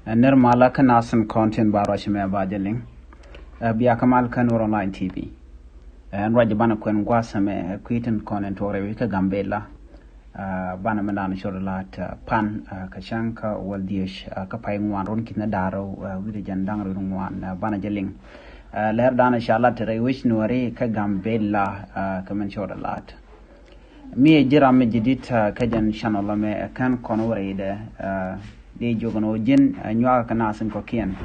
Nirmala kan asan content barash me bajeling biya kamal kan online tv raja bana kwen gwasa me kwitin content ore wika gambela bana mendan shorelat pan kashanka waldish ka pay ngwan ron kitna daro wida jandang ron ngwan bana jeling ler dana shalat re wish nuari ka gambela kamen shorelat mi jira me jidita kajan channel me kan kono reide de jogono jin nywa kana sin ko kien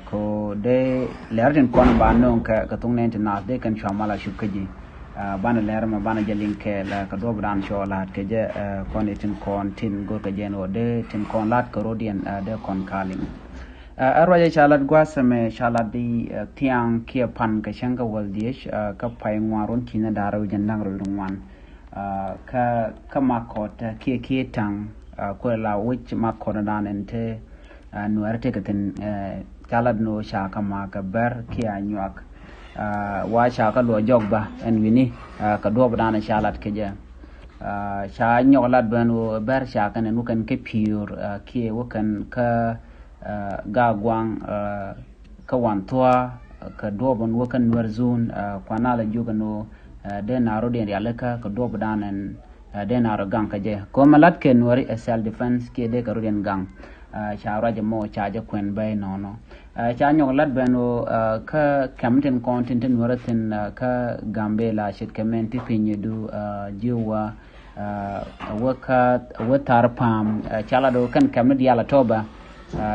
ko de lerden kon ba non ka tung nen na de kan chamala shukaji bana ler ma bana jalin ke la ka do bran sholat ke je kon itin kon tin go ka jeno de tin kon lat ko rodien de kon kalim arwaje chalat gwasame chalat di tiang kia pan ka shanga waldish ka pai ngwaron kina daro jandang ro ngwan ka makota kia tang ko la which makona dan ente nuarte katen chalad no shaka maka ber kia nyak wa shaka lo jogba en wini ka do bana shalat keje sha nyolat banu ber shaka ne nukan ke pure kia wakan ka ga gwang ka wantwa ka do ban wakan warzun kwana la jugano de naro de alaka ka do bana de naro gang kaje ko malat ke nori self defense ke de karuden gang shawra je mo chaje kwen bay nono cha nyolat beno ka kamten content noratin ka gambela shit community pinyedu jiwa waka watar pam chala do kan kamid yala toba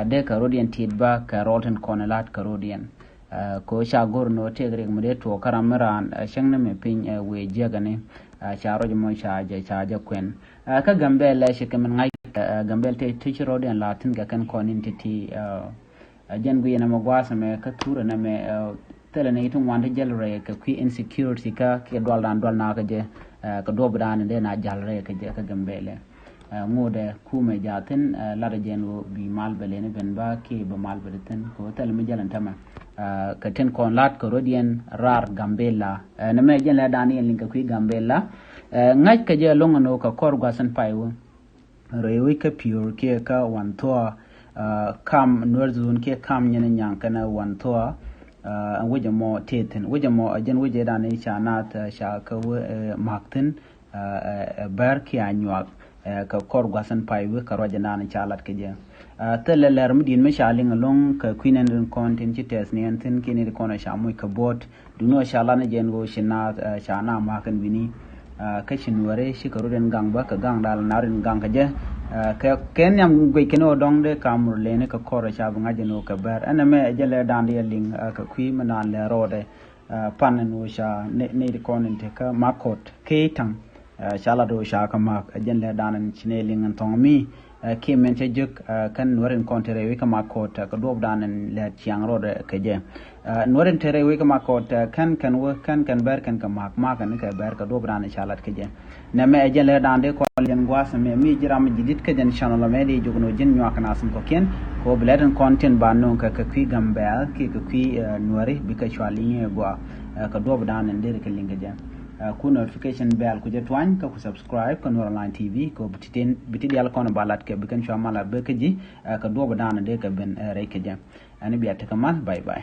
de karuden tidba ka rolten konelat karuden ko sha gorno tegre mede to karamran shangne me pin we jagane charo mo chaje kwen ka gambela shi kamen ngai gambel te tichiro den latin ga kan konin titi jangu yana magwasa me ka tura na me tele ne tun wanda jalre ka qui insecurity ka ke dol na ka je ka dobran de na jalre ka je ka gambele ngode kume jatin lada jenu bi malbele ne ben ba ke ba malbele ten ko tele mi jalan tama ka ten kon lat ko rodien rar gambela na me jela dani en linka kui gambela ngaj ka je longono ka kor gwasan paiwo rewi ka pure ke ka wantoa kam norzun ke kam nyene nyankana wantoa wuje mo teten wuje mo ajen wuje dani chanat sha ka maktin bar ki anyak ka kor gwasan paiwo ka rojana na chalat ke je tele ler mudin me shaling long ka queen and content ci tes ne antin kini ko na shamu ka bot duno shala na jen go shina shana ma kan bini kashin ware shi ka ruden gang ba ka gang dal narin gang ka je ka ken yam gwe kino dong de kamur le ne ka kor sha bu ngaje no ka bar ana me jele dan de ling ka kui manan le rode pan no sha ne de content ka makot ke tang shala do sha ka mak jen le dan chine ling antong mi ke mente juk kan noren kontere wi kama kota ka dob danen le chiang rode ke je noren tere wi kama kota kan wo kan ber kan ka mak kan ka ber ka dob danen chalat ke je na me je le dande ko len gwasa me mi jiram jidit ke jen channel me de jogno jin nyak na sun ko ken ko bleden content ba non ka kwi gambel ki kwi nori bi ka chwali go ka dob danen de ke linga je ku notification bell ku jetwan ka ku subscribe ka Nur Online TV ko bitidi yal kono balat ke bikan chamala be ke ji ka do badana de ka ben reke je ani biya ta kamal bye bye